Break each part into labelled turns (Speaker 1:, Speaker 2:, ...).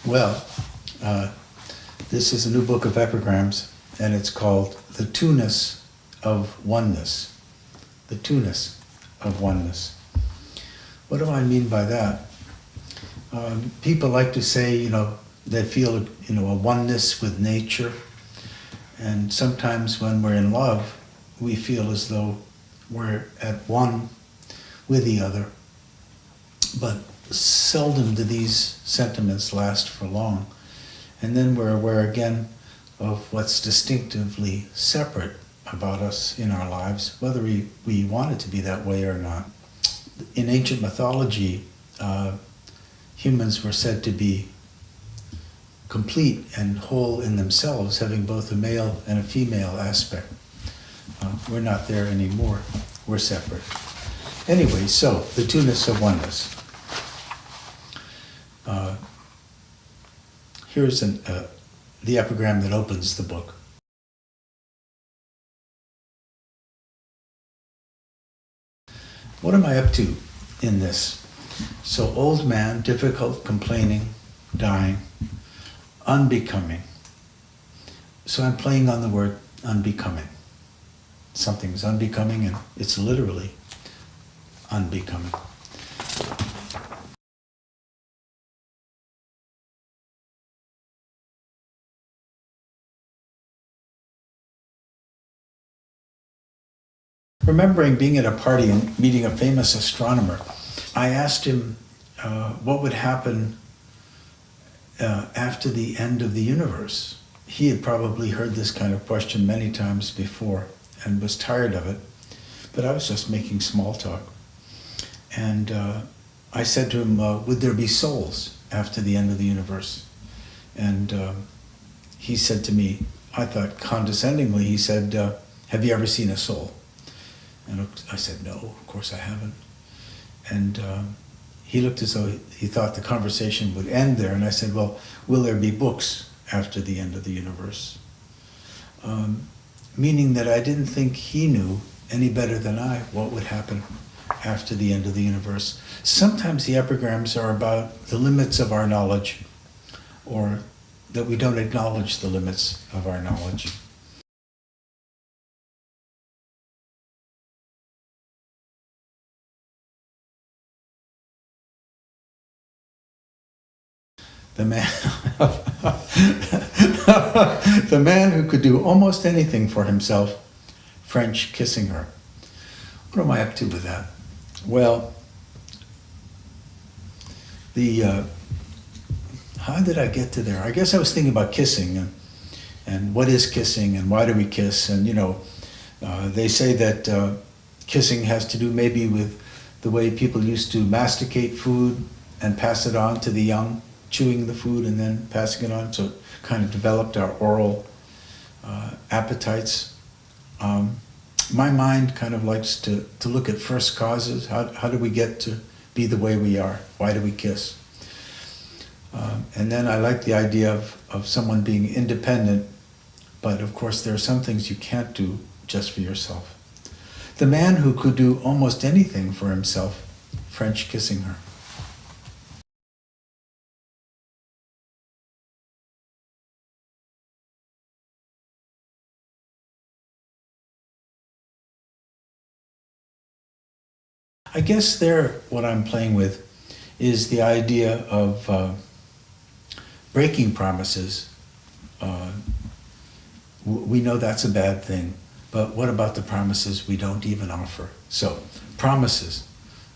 Speaker 1: Well, uh, this is a new book of epigrams, and it's called The Twoness of Oneness. The Twoness of Oneness. What do I mean by that? People like to say, they feel, a oneness with nature. And sometimes when we're in love, we feel as though we're at one with the other. But seldom do these sentiments last for long. And then we're aware again of what's distinctively separate about us in our lives, whether we want it to be that way or not. In ancient mythology, humans were said to be complete and whole in themselves, having both a male and a female aspect. We're not there anymore. We're separate. Anyway, so the Twoness of Oneness. Here's the epigram that opens the book. What am I up to in this? So, old man, difficult, complaining, dying, unbecoming. So I'm playing on the word unbecoming. Something's unbecoming, and it's literally unbecoming. Remembering being at a party and meeting a famous astronomer, I asked him what would happen after the end of the universe. He had probably heard this kind of question many times before and was tired of it, but I was just making small talk. And I said to him, would there be souls after the end of the universe? And he said to me, I thought condescendingly, he said, have you ever seen a soul? And I said, no, of course I haven't. And he looked as though he thought the conversation would end there. And I said, well, will there be books after the end of the universe? Meaning that I didn't think he knew any better than I what would happen after the end of the universe. Sometimes the epigrams are about the limits of our knowledge, or that we don't acknowledge the limits of our knowledge. The man, the man who could do almost anything for himself, French kissing her. What am I up to with that? Well, how did I get to there? I guess I was thinking about kissing and what is kissing and why do we kiss? And they say that kissing has to do maybe with the way people used to masticate food and pass it on to the young, chewing the food and then passing it on, so it kind of developed our oral appetites. My mind kind of likes to look at first causes. How do we get to be the way we are? Why do we kiss? And then I like the idea of someone being independent, but of course there are some things you can't do just for yourself. The man who could do almost anything for himself, French kissing her. I guess there, what I'm playing with is the idea of breaking promises. We know that's a bad thing, but what about the promises we don't even offer? So, promises,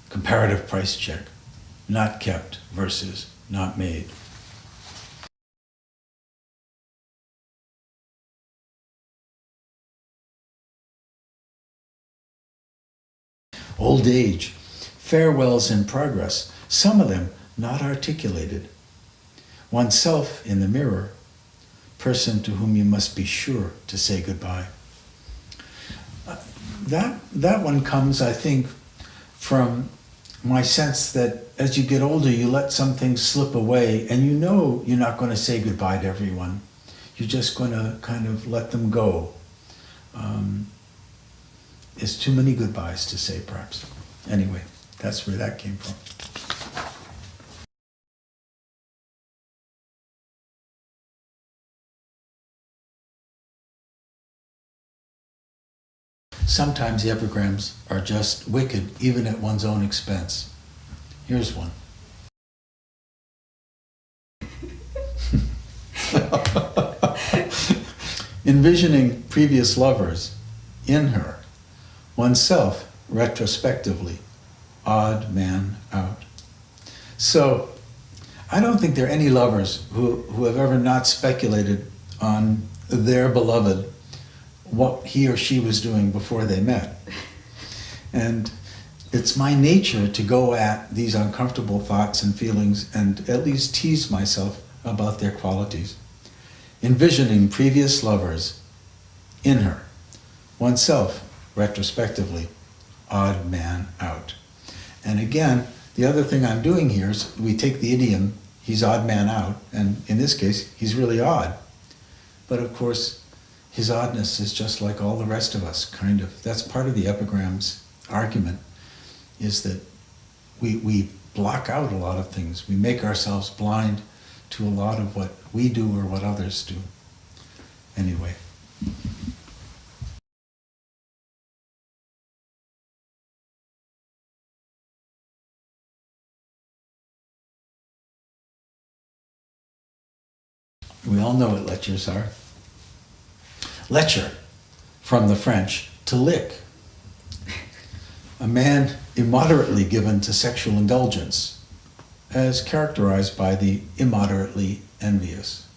Speaker 1: comparative price check, not kept versus not made. Old age, farewells in progress, some of them not articulated. Oneself in the mirror, person to whom you must be sure to say goodbye. That one comes, I think, from my sense that as you get older, you let some things slip away and you know you're not going to say goodbye to everyone. You're just going to kind of let them go. It's too many goodbyes to say, perhaps. Anyway, that's where that came from. Sometimes the epigrams are just wicked, even at one's own expense. Here's one. Envisioning previous lovers in her, oneself retrospectively, odd man out. So, I don't think there are any lovers who have ever not speculated on their beloved, what he or she was doing before they met. And it's my nature to go at these uncomfortable thoughts and feelings and at least tease myself about their qualities. Envisioning previous lovers in her, oneself retrospectively, odd man out. And again, the other thing I'm doing here is we take the idiom, he's odd man out, and in this case, he's really odd. But of course, his oddness is just like all the rest of us, kind of. That's part of the epigram's argument, is that we block out a lot of things. We make ourselves blind to a lot of what we do or what others do. Anyway. We all know what lechers are. Lecher, from the French, to lick. A man immoderately given to sexual indulgence, as characterized by the immoderately envious.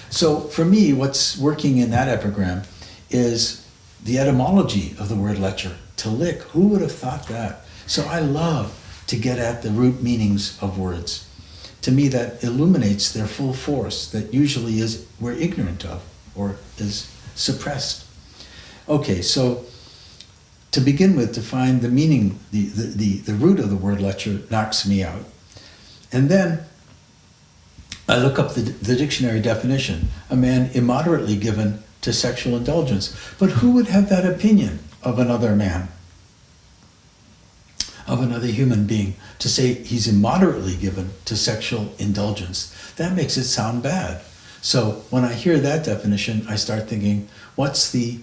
Speaker 1: So for me, what's working in that epigram is the etymology of the word lecher, to lick. Who would have thought that? So I love to get at the root meanings of words. To me, that illuminates their full force that usually we're ignorant of or is suppressed. Okay, so to begin with, to find the meaning, the root of the word lecher knocks me out. And then I look up the dictionary definition, a man immoderately given to sexual indulgence. But who would have that opinion of another man, of another human being, to say he's immoderately given to sexual indulgence? That makes it sound bad. So when I hear that definition, I start thinking, what's the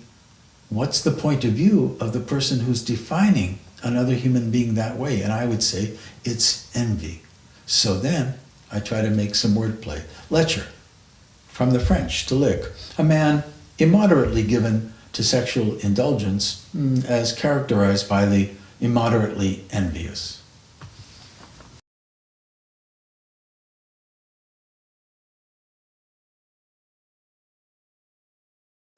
Speaker 1: point of view of the person who's defining another human being that way? And I would say it's envy. So then I try to make some wordplay. Lecher, from the French, to lick. A man immoderately given to sexual indulgence, as characterized by the immoderately envious.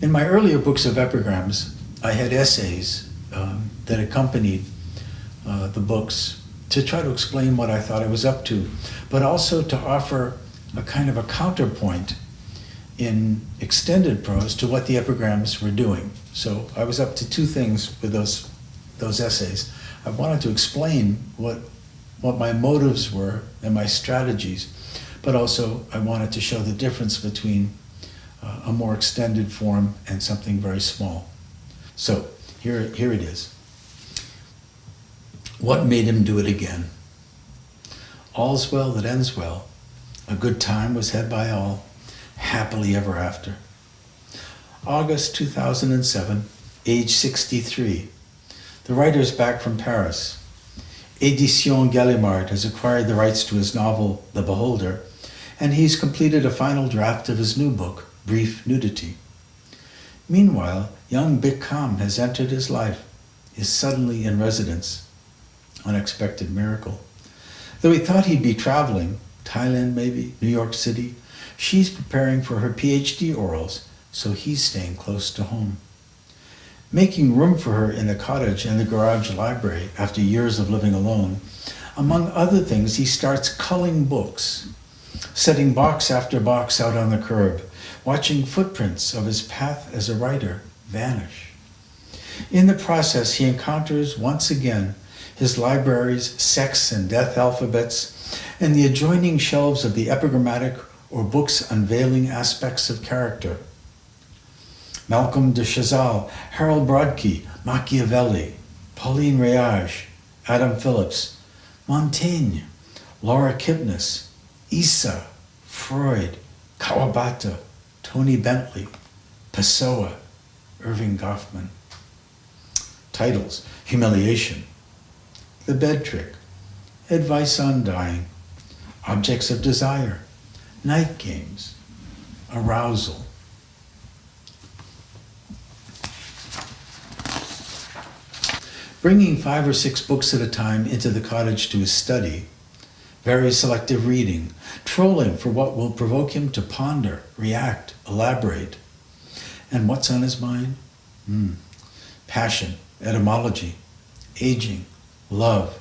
Speaker 1: In my earlier books of epigrams, I had essays that accompanied the books to try to explain what I thought I was up to, but also to offer a kind of a counterpoint in extended prose to what the epigrams were doing. So I was up to two things with those essays. I wanted to explain what my motives were and my strategies, but also I wanted to show the difference between a more extended form and something very small. So here it is. What made him do it again? All's well that ends well. A good time was had by all, happily ever after. August 2007, age 63. The writer's back from Paris. Édition Gallimard has acquired the rights to his novel, The Beholder, and he's completed a final draft of his new book, Brief Nudity. Meanwhile, young Bikram has entered his life, is suddenly in residence. Unexpected miracle. Though he thought he'd be traveling, Thailand maybe, New York City, she's preparing for her PhD orals, so he's staying close to home. Making room for her in the cottage and the garage library after years of living alone, among other things, he starts culling books, setting box after box out on the curb, watching footprints of his path as a writer vanish. In the process, he encounters once again his library's sex and death alphabets and the adjoining shelves of the epigrammatic or books unveiling aspects of character. Malcolm de Chazal, Harold Brodkey, Machiavelli, Pauline Réage, Adam Phillips, Montaigne, Laura Kipnis, Issa, Freud, Kawabata, Tony Bentley, Pessoa, Irving Goffman. Titles: Humiliation, The Bed Trick, Advice on Dying, Objects of Desire, Night Games, Arousal. Bringing 5 or 6 books at a time into the cottage to his study, very selective reading, trolling for what will provoke him to ponder, react, elaborate. And what's on his mind? Passion, etymology, aging, love,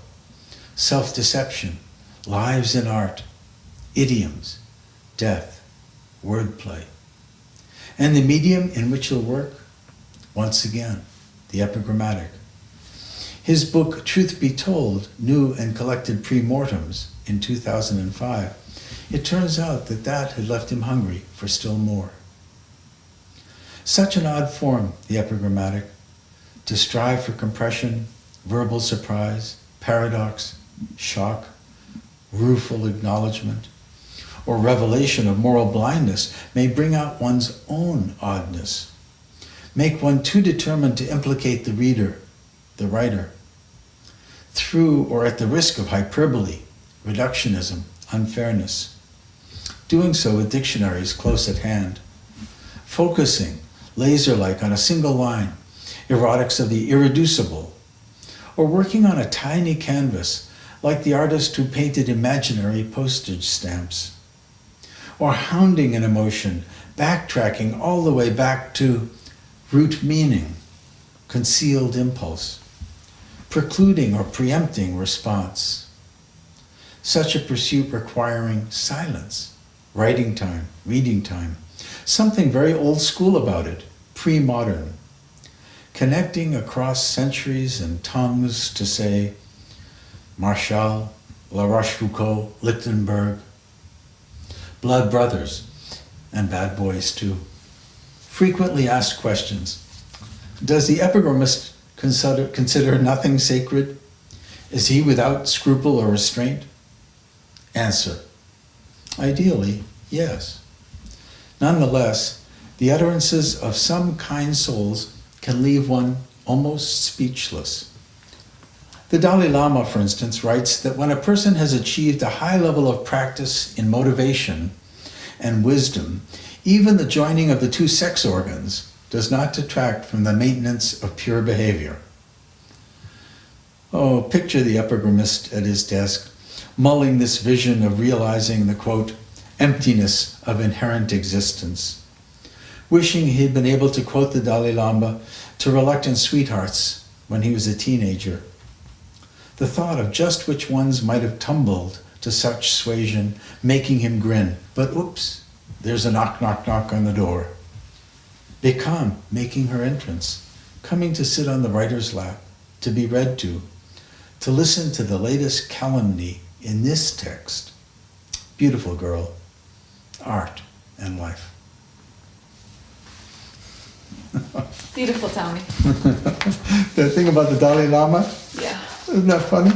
Speaker 1: self-deception, lives in art, idioms, death, wordplay. And the medium in which he'll work? Once again, the epigrammatic. His book, Truth Be Told, New and Collected Pre-Mortems, in 2005, it turns out that had left him hungry for still more. Such an odd form, the epigrammatic, to strive for compression, verbal surprise, paradox, shock, rueful acknowledgement, or revelation of moral blindness may bring out one's own oddness, make one too determined to implicate the reader, the writer, through or at the risk of hyperbole, reductionism, unfairness. Doing so with dictionaries close at hand, focusing laser-like on a single line, erotics of the irreducible, or working on a tiny canvas like the artist who painted imaginary postage stamps, or hounding an emotion, backtracking all the way back to root meaning, concealed impulse, precluding or preempting response. Such a pursuit requiring silence, writing time, reading time, something very old school about it, pre-modern, connecting across centuries and tongues to say Marshall, La Rochefoucauld, Lichtenberg, blood brothers, and bad boys too. Frequently asked questions. Does the epigrammatist consider nothing sacred? Is he without scruple or restraint? Answer: ideally, yes. Nonetheless, the utterances of some kind souls can leave one almost speechless. The Dalai Lama, for instance, writes that when a person has achieved a high level of practice in motivation and wisdom, even the joining of the 2 sex organs does not detract from the maintenance of pure behavior. Oh, picture the epigrammatist at his desk, mulling this vision of realizing the, quote, emptiness of inherent existence, wishing he had been able to quote the Dalai Lama to reluctant sweethearts when he was a teenager. The thought of just which ones might have tumbled to such suasion, making him grin. But oops, there's a knock, knock, knock on the door. Bekam making her entrance, coming to sit on the writer's lap, to be read to listen to the latest calumny in this text. Beautiful girl, art and life.
Speaker 2: Beautiful, Tommy.
Speaker 1: The thing about the Dalai Lama?
Speaker 2: Yeah.
Speaker 1: Isn't that funny?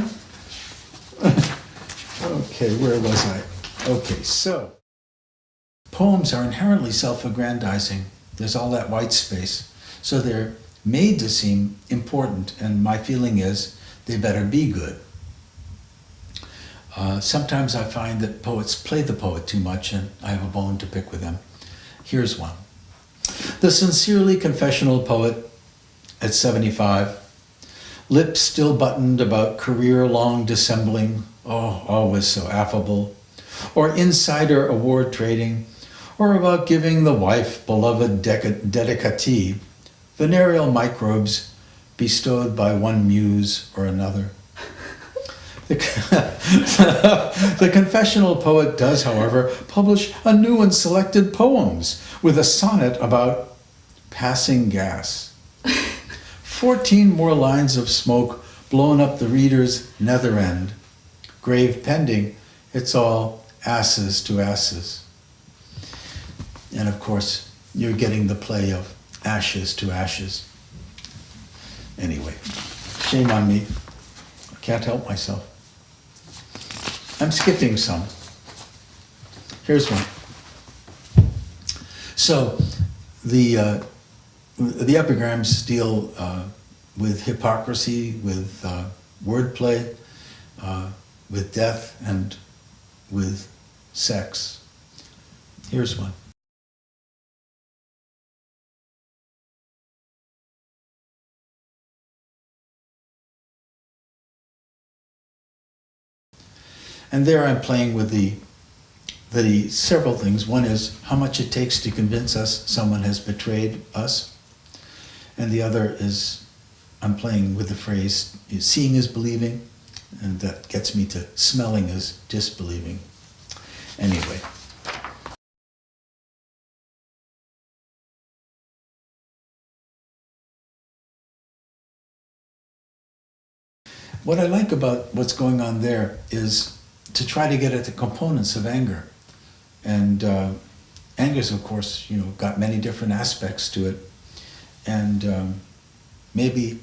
Speaker 1: Okay, where was I? Okay, so poems are inherently self-aggrandizing. There's all that white space. So they're made to seem important, and my feeling is they better be good. Sometimes I find that poets play the poet too much, and I have a bone to pick with them. Here's one. The sincerely confessional poet at 75, lips still buttoned about career-long dissembling, oh, always so affable, or insider award trading, or about giving the wife beloved dedicatee, venereal microbes bestowed by one muse or another. The confessional poet does, however, publish a new and selected poems with a sonnet about passing gas. 14 more lines of smoke blown up the reader's nether end. Grave pending, it's all asses to asses. And of course, you're getting the play of ashes to ashes. Anyway, shame on me. I can't help myself. I'm skipping some. Here's one. So the epigrams deal with hypocrisy, with wordplay, with death, and with sex. Here's one. And there I'm playing with the several things. One is how much it takes to convince us someone has betrayed us. And the other is I'm playing with the phrase, seeing is believing, and that gets me to smelling is disbelieving. Anyway. What I like about what's going on there is to try to get at the components of anger. And anger's, of course, got many different aspects to it. And maybe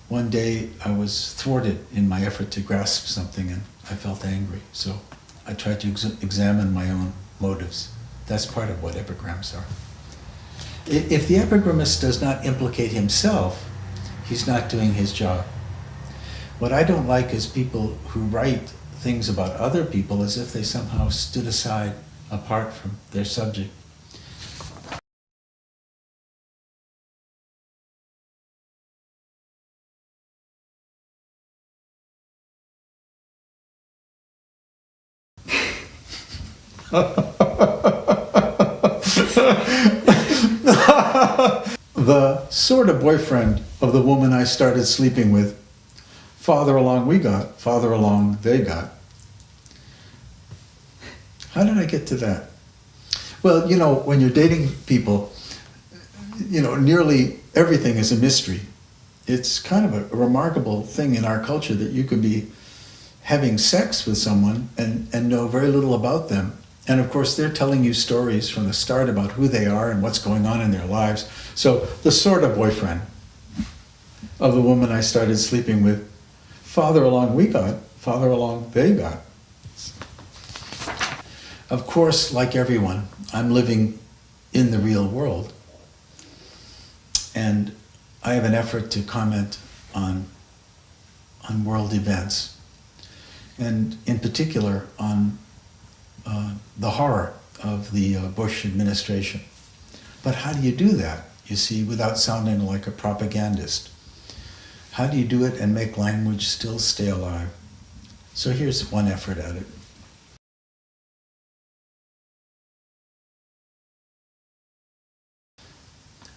Speaker 1: one day I was thwarted in my effort to grasp something and I felt angry. So I tried to examine my own motives. That's part of what epigrams are. If the epigramist does not implicate himself, he's not doing his job. What I don't like is people who write things about other people as if they somehow stood aside, apart from their subject. The sort of boyfriend of the woman I started sleeping with, farther along we got, farther along they got. How did I get to that? Well, when you're dating people, nearly everything is a mystery. It's kind of a remarkable thing in our culture that you could be having sex with someone and know very little about them. And of course, they're telling you stories from the start about who they are and what's going on in their lives. So the sort of boyfriend of the woman I started sleeping with, farther along we got, farther along they got. Of course, like everyone, I'm living in the real world. And I have an effort to comment on world events. And in particular, on the horror of the Bush administration. But how do you do that, you see, without sounding like a propagandist? How do you do it and make language still stay alive? So here's one effort at it.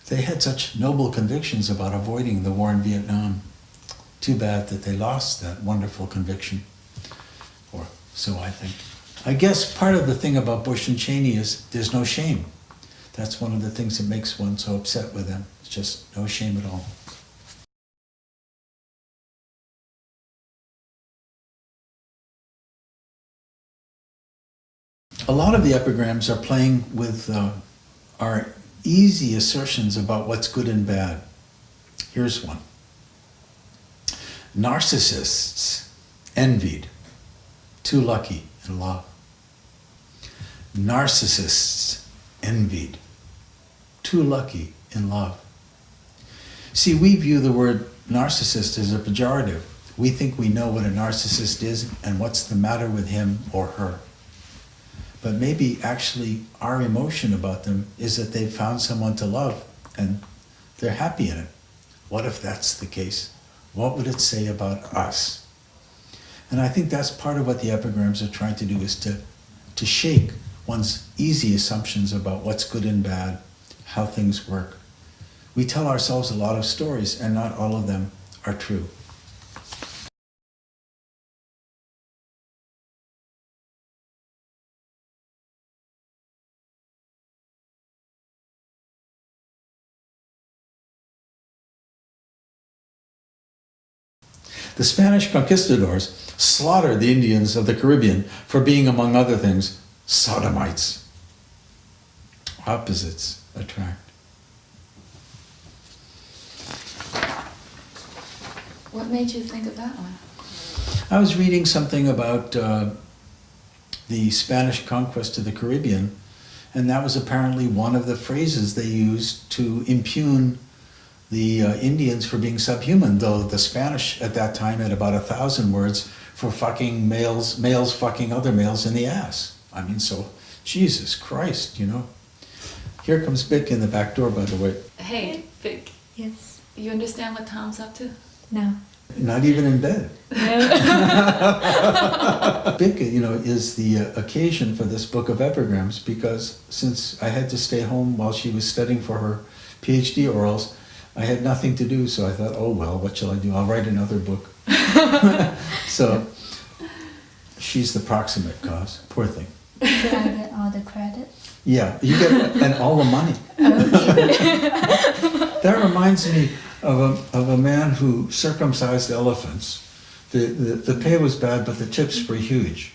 Speaker 1: They had such noble convictions about avoiding the war in Vietnam. Too bad that they lost that wonderful conviction. Or so I think. I guess part of the thing about Bush and Cheney is there's no shame. That's one of the things that makes one so upset with them. It's just no shame at all. A lot of the epigrams are playing with our easy assertions about what's good and bad. Here's one. Narcissists envied, too lucky in love. Narcissists envied, too lucky in love. See, we view the word narcissist as a pejorative. We think we know what a narcissist is and what's the matter with him or her. But maybe actually our emotion about them is that they've found someone to love and they're happy in it. What if that's the case? What would it say about us? And I think that's part of what the epigrams are trying to do, is to shake one's easy assumptions about what's good and bad, how things work. We tell ourselves a lot of stories and not all of them are true. The Spanish conquistadors slaughtered the Indians of the Caribbean for being, among other things, sodomites. Opposites attract.
Speaker 2: What made you think of that one?
Speaker 1: I was reading something about the the Spanish conquest of the Caribbean, and that was apparently one of the phrases they used to impugn the Indians for being subhuman, though the Spanish at that time had about 1,000 words for fucking males fucking other males in the ass. I mean, so, Jesus Christ, you know. Here comes Vic in the back door, by the way.
Speaker 2: Hey, Vic,
Speaker 3: Yes.
Speaker 2: you understand what Tom's up to?
Speaker 3: No.
Speaker 1: Not even in bed.
Speaker 3: No.
Speaker 1: Vic, you know, is the occasion for this book of epigrams, because since I had to stay home while she was studying for her PhD orals, I had nothing to do, so I thought, oh well, what shall I do? I'll write another book. So she's the proximate cause. Poor thing.
Speaker 3: Do I get all the credit?
Speaker 1: Yeah, you get and all the money. That reminds me of a man who circumcised elephants. The pay was bad, but the tips were huge.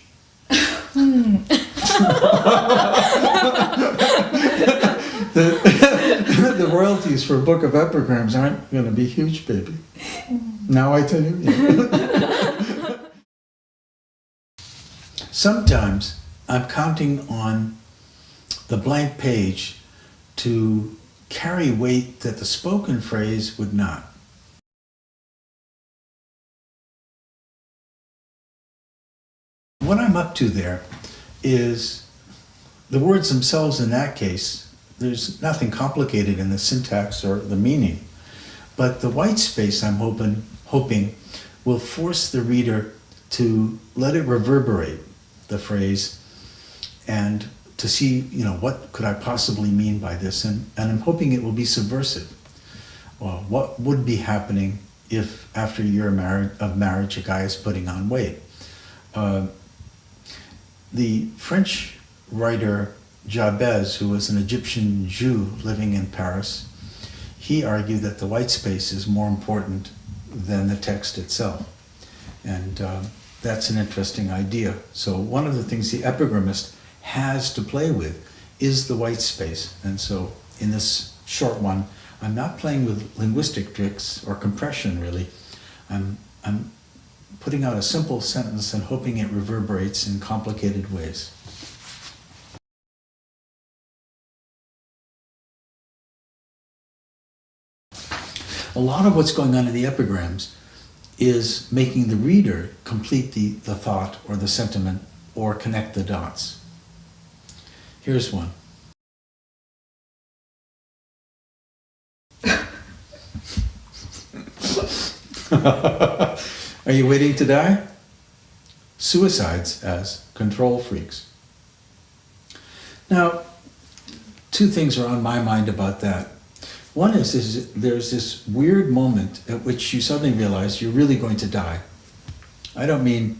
Speaker 1: The royalties for a book of epigrams aren't going to be huge, baby. Now I tell you. Yeah. Sometimes I'm counting on the blank page to carry weight that the spoken phrase would not. What I'm up to there is the words themselves in that case. There's nothing complicated in the syntax or the meaning, but the white space I'm hoping will force the reader to let it reverberate, the phrase, and to see, you know, what could I possibly mean by this, and I'm hoping it will be subversive. Well, what would be happening if after a year of marriage a guy is putting on weight? The French writer Jabez, who was an Egyptian Jew living in Paris, he argued that the white space is more important than the text itself. And that's an interesting idea. So one of the things the epigrammist has to play with is the white space. And so in this short one, I'm not playing with linguistic tricks or compression, really. I'm putting out a simple sentence and hoping it reverberates in complicated ways. A lot of what's going on in the epigrams is making the reader complete the thought or the sentiment or connect the dots. Here's one. Are you waiting to die? Suicides as control freaks. Now, two things are on my mind about that. One is there's this weird moment at which you suddenly realize you're really going to die. I don't mean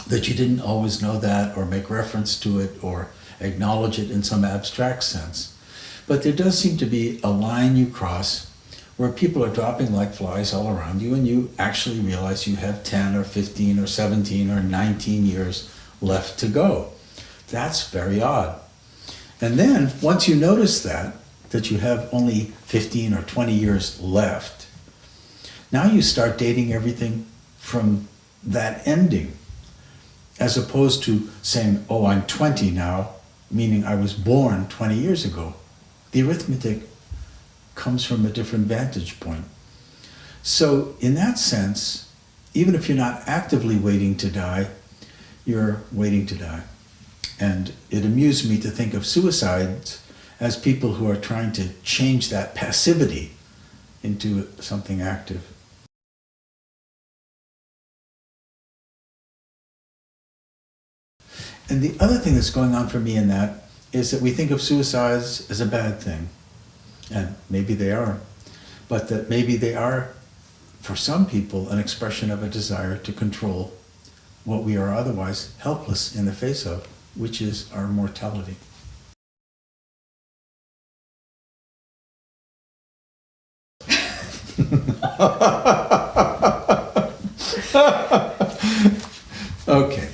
Speaker 1: that you didn't always know that or make reference to it or acknowledge it in some abstract sense. But there does seem to be a line you cross where people are dropping like flies all around you and you actually realize you have 10 or 15 or 17 or 19 years left to go. That's very odd. And then once you notice that you have only 15 or 20 years left, now you start dating everything from that ending, as opposed to saying, oh, I'm 20 now, meaning I was born 20 years ago. The arithmetic comes from a different vantage point. So in that sense, even if you're not actively waiting to die, you're waiting to die. And it amused me to think of suicides as people who are trying to change that passivity into something active. And the other thing that's going on for me in that is that we think of suicides as a bad thing. And maybe they are. But that maybe they are, for some people, an expression of a desire to control what we are otherwise helpless in the face of, which is our mortality. Okay.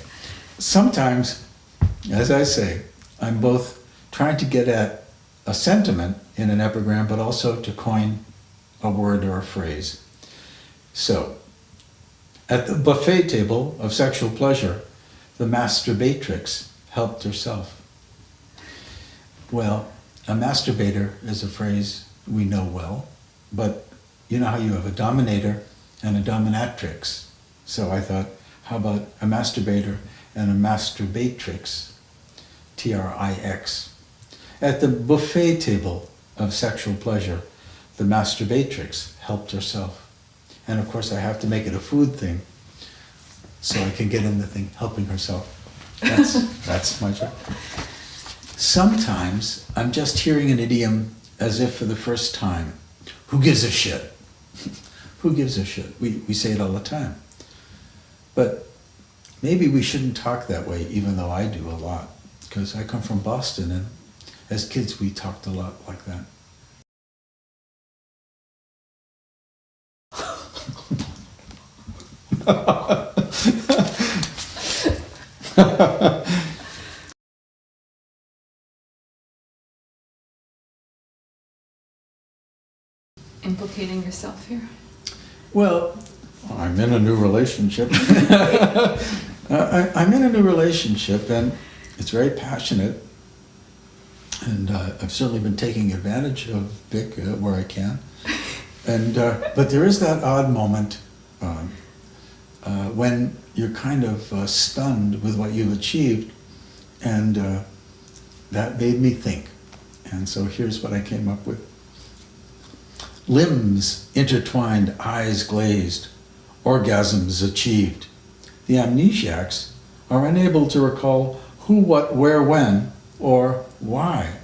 Speaker 1: Sometimes, as I say, I'm both trying to get at a sentiment in an epigram, but also to coin a word or a phrase. So, at the buffet table of sexual pleasure, The masturbatrix helped herself. Well, a masturbator is a phrase we know well, but you know how you have a dominator and a dominatrix. So I thought, how about a masturbator and a masturbatrix, Trix. At the buffet table of sexual pleasure, the masturbatrix helped herself. And of course I have to make it a food thing, so I can get in the thing, helping herself. That's my job. Sometimes I'm just hearing an idiom as if for the first time. Who gives a shit? Who gives a shit? We say it all the time. But maybe we shouldn't talk that way, even though I do a lot. Because I come from Boston, and as kids we talked a lot like that.
Speaker 2: Implicating yourself here.
Speaker 1: Well, I'm in a new relationship. I'm in a new relationship, and it's very passionate. And I've certainly been taking advantage of Vic where I can. And but there is that odd moment when you're kind of stunned with what you've achieved, and that made me think. And so here's what I came up with. Limbs intertwined, eyes glazed, orgasms achieved. The amnesiacs are unable to recall who, what, where, when, or why.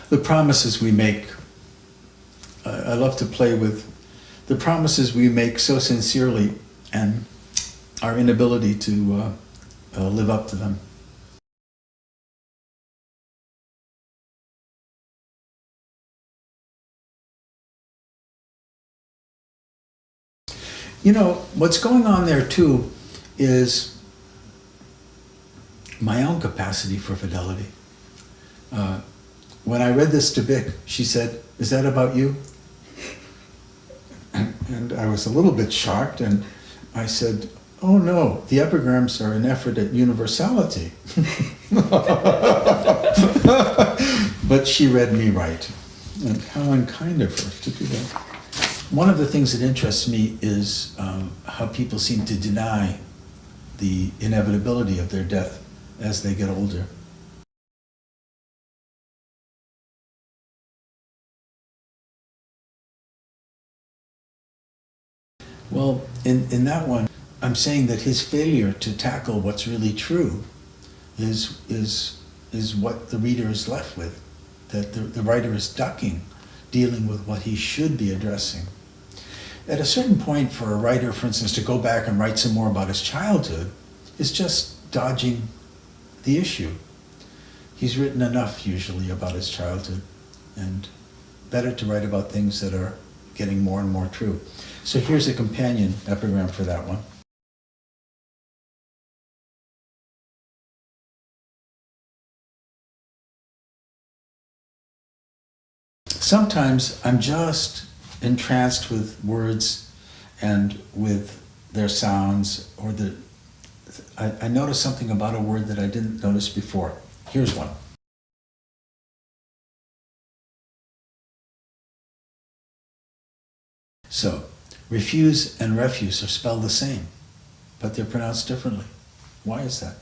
Speaker 1: The promises we make, I love to play with the promises we make so sincerely and our inability to live up to them. You know, what's going on there too is my own capacity for fidelity. When I read this to Vic, she said, "Is that about you?" And I was a little bit shocked, and I said, "Oh no, the epigrams are an effort at universality." But she read me right. And how unkind of her to do that. One of the things that interests me is how people seem to deny the inevitability of their death as they get older. Well, in that one, I'm saying that his failure to tackle what's really true is what the reader is left with, that the writer is ducking, dealing with what he should be addressing. At a certain point, for a writer, for instance, to go back and write some more about his childhood is just dodging the issue. He's written enough, usually, about his childhood, and better to write about things that are getting more and more true. So here's a companion epigram for that one. Sometimes I'm just entranced with words and with their sounds, or I notice something about a word that I didn't notice before. Here's one. So, refuse and refuse are spelled the same, but they're pronounced differently. Why is that?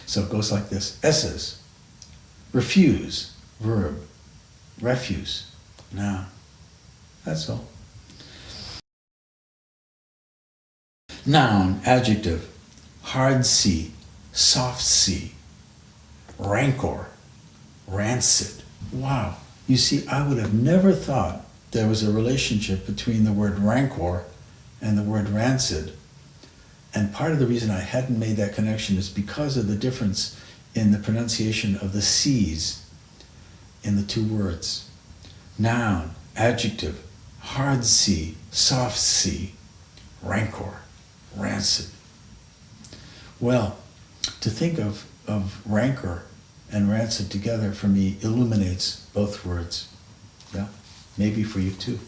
Speaker 1: So it goes like this. S's. Refuse, verb. Refuse, noun. That's all. Noun, adjective. Hard C, soft C. Rancor, rancid. Wow. You see, I would have never thought there was a relationship between the word rancor and the word rancid. And part of the reason I hadn't made that connection is because of the difference in the pronunciation of the C's in the two words. Noun, adjective, hard C, soft C, rancor, rancid. Well, to think of rancor and rancid together for me illuminates both words. Yeah, maybe for you too.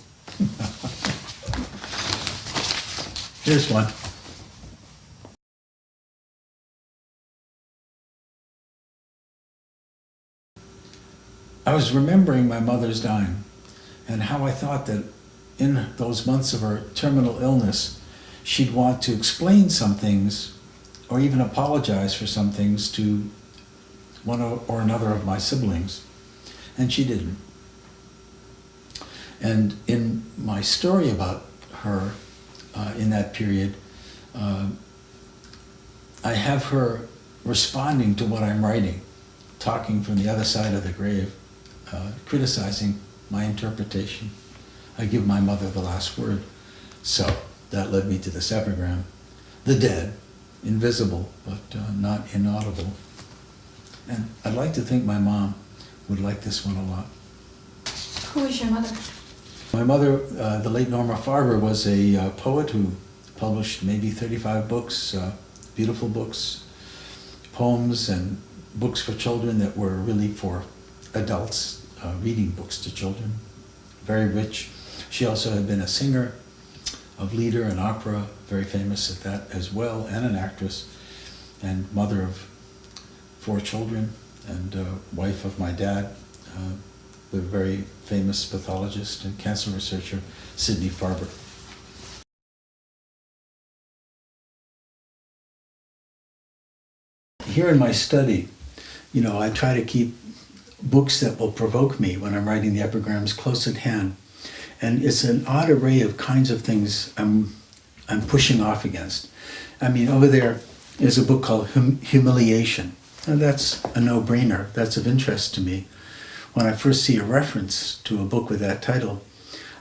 Speaker 1: Here's one. I was remembering my mother's dying and how I thought that in those months of her terminal illness, she'd want to explain some things or even apologize for some things to one or another of my siblings, and she didn't. And in my story about her in that period, I have her responding to what I'm writing, talking from the other side of the grave, criticizing my interpretation. I give my mother the last word. So that led me to this epigram. The dead, invisible, but not inaudible. And I'd like to think my mom would like this one a lot.
Speaker 2: Who is your mother?
Speaker 1: My mother, the late Norma Farber, was a poet who published maybe 35 books, beautiful books, poems and books for children that were really for adults, reading books to children. Very rich. She also had been a singer of lieder and opera, very famous at that as well, and an actress, and mother of 4 children, and wife of my dad, the very famous pathologist and cancer researcher, Sidney Farber. Here in my study, I try to keep books that will provoke me when I'm writing the epigrams close at hand. And it's an odd array of kinds of things I'm pushing off against. I mean, over there is a book called Humiliation. And that's a no-brainer. That's of interest to me. When I first see a reference to a book with that title,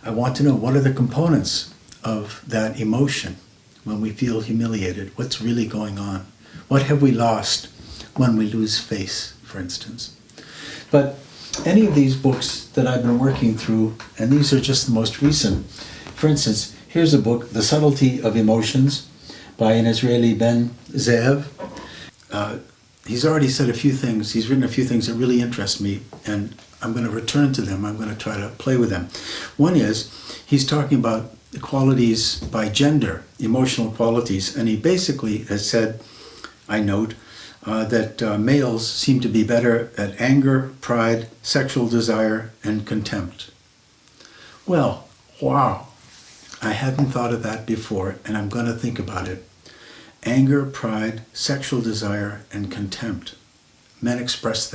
Speaker 1: I want to know what are the components of that emotion when we feel humiliated. What's really going on? What have we lost when we lose face, for instance? But any of these books that I've been working through, and these are just the most recent. For instance, here's a book, The Subtlety of Emotions, by an Israeli Ben Zeev. He's already said a few things, he's written a few things that really interest me, and I'm going to return to them. I'm going to try to play with them. One is, he's talking about the qualities by gender, emotional qualities, and he basically has said, I note, that males seem to be better at anger, pride, sexual desire, and contempt. Well, wow. I hadn't thought of that before, and I'm going to think about it. Anger, pride, sexual desire, and contempt. Men express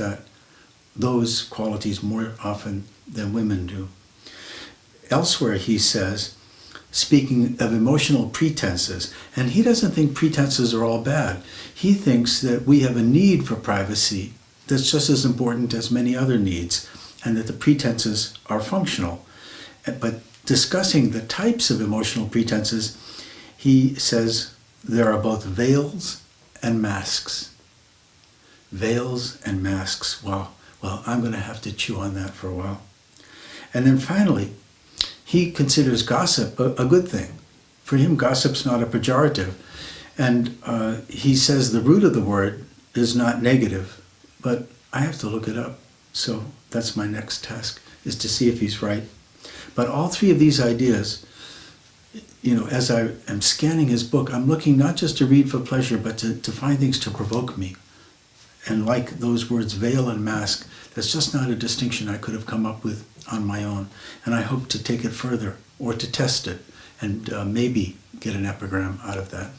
Speaker 1: those qualities more often than women do. Elsewhere he says, speaking of emotional pretenses, and he doesn't think pretenses are all bad. He thinks that we have a need for privacy that's just as important as many other needs, and that the pretenses are functional. But discussing the types of emotional pretenses, he says there are both veils and masks. Veils and masks. Wow. Well, I'm going to have to chew on that for a while. And then finally, he considers gossip a good thing. For him, gossip's not a pejorative. And he says the root of the word is not negative, but I have to look it up. So that's my next task, is to see if he's right. But all 3 of these ideas, as I am scanning his book, I'm looking not just to read for pleasure, but to find things to provoke me. And like those words, veil and mask, that's just not a distinction I could have come up with on my own. And I hope to take it further, or to test it, and maybe get an epigram out of that.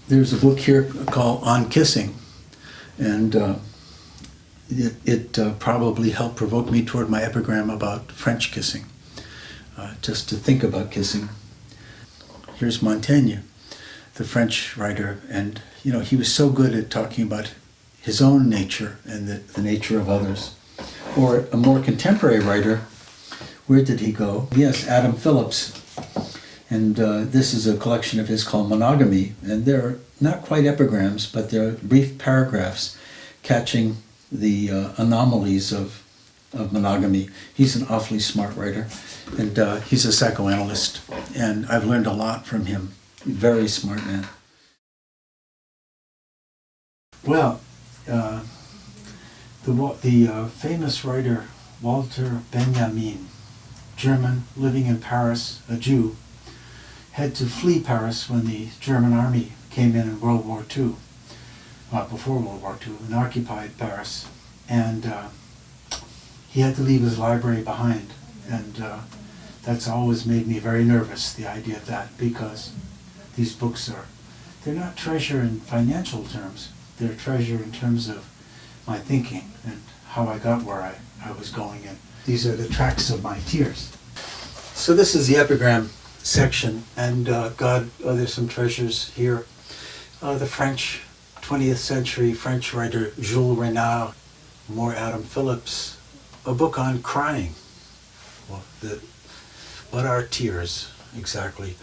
Speaker 1: There's a book here called On Kissing, and it probably helped provoke me toward my epigram about French kissing, just to think about kissing. Here's Montaigne, the French writer, and he was so good at talking about his own nature and the nature of others. Or a more contemporary writer, where did he go? Yes, Adam Phillips. And this is a collection of his called Monogamy, and they're not quite epigrams, but they're brief paragraphs catching the anomalies of monogamy. He's an awfully smart writer, and he's a psychoanalyst, and I've learned a lot from him. Very smart man. Well, the famous writer Walter Benjamin, German, living in Paris, a Jew, had to flee Paris when the German army came in World War II, before World War II, and occupied Paris. And he had to leave his library behind. And that's always made me very nervous, the idea of that, because these books they're not treasure in financial terms. They're treasure in terms of my thinking and how I got where I was going. And these are the tracks of my tears. So this is the epigram section, and there's some treasures here. The French, 20th century French writer Jules Renard, more Adam Phillips, a book on crying. Well, what are tears, exactly?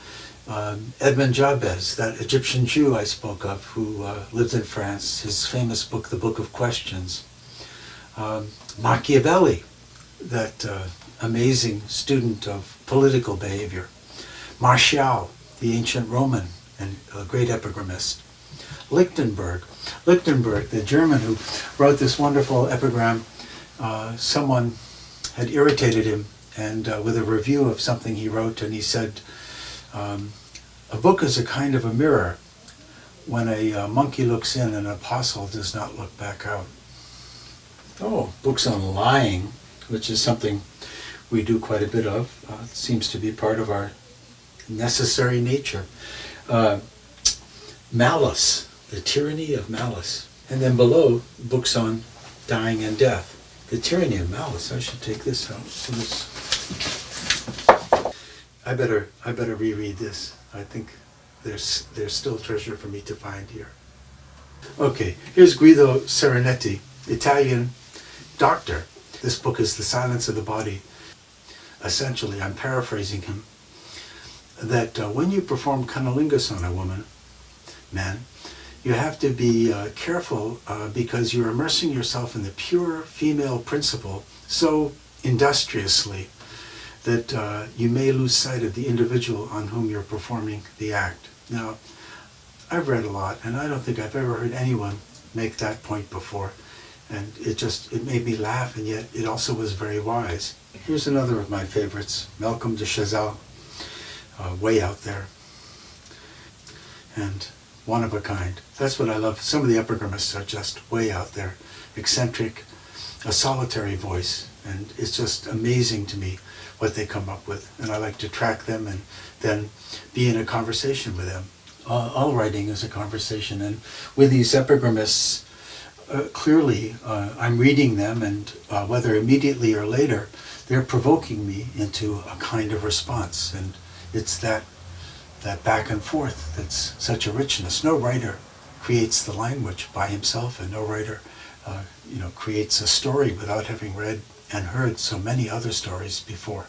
Speaker 1: Edmond Jabez, that Egyptian Jew I spoke of, who lived in France, his famous book, The Book of Questions. Machiavelli, that amazing student of political behavior. Martial, the ancient Roman and a great epigrammist. Lichtenberg, the German who wrote this wonderful epigram. Someone had irritated him and with a review of something he wrote, and he said, a book is a kind of a mirror. When a monkey looks in, an apostle does not look back out. Oh, books on lying, which is something we do quite a bit of. It seems to be part of our necessary nature. Malice, the tyranny of malice. And then below, books on dying and death. The tyranny of malice. I should take this out. So I better reread this. I think there's still treasure for me to find here. Okay, here's Guido Serenetti, Italian doctor. This book is The Silence of the Body. Essentially, I'm paraphrasing him, that when you perform cunnilingus on a man, you have to be careful because you're immersing yourself in the pure female principle so industriously that you may lose sight of the individual on whom you're performing the act. Now, I've read a lot, and I don't think I've ever heard anyone make that point before. And it made me laugh, and yet it also was very wise. Here's another of my favorites, Malcolm de Chazal, Way Out There. And one of a kind. That's what I love. Some of the epigrammists are just way out there, eccentric, a solitary voice, and it's just amazing to me what they come up with. And I like to track them and then be in a conversation with them. All writing is a conversation, and with these epigrammists, clearly I'm reading them, and whether immediately or later, they're provoking me into a kind of response, and it's that back and forth that's such a richness. No writer creates the language by himself, and no writer creates a story without having read and heard so many other stories before.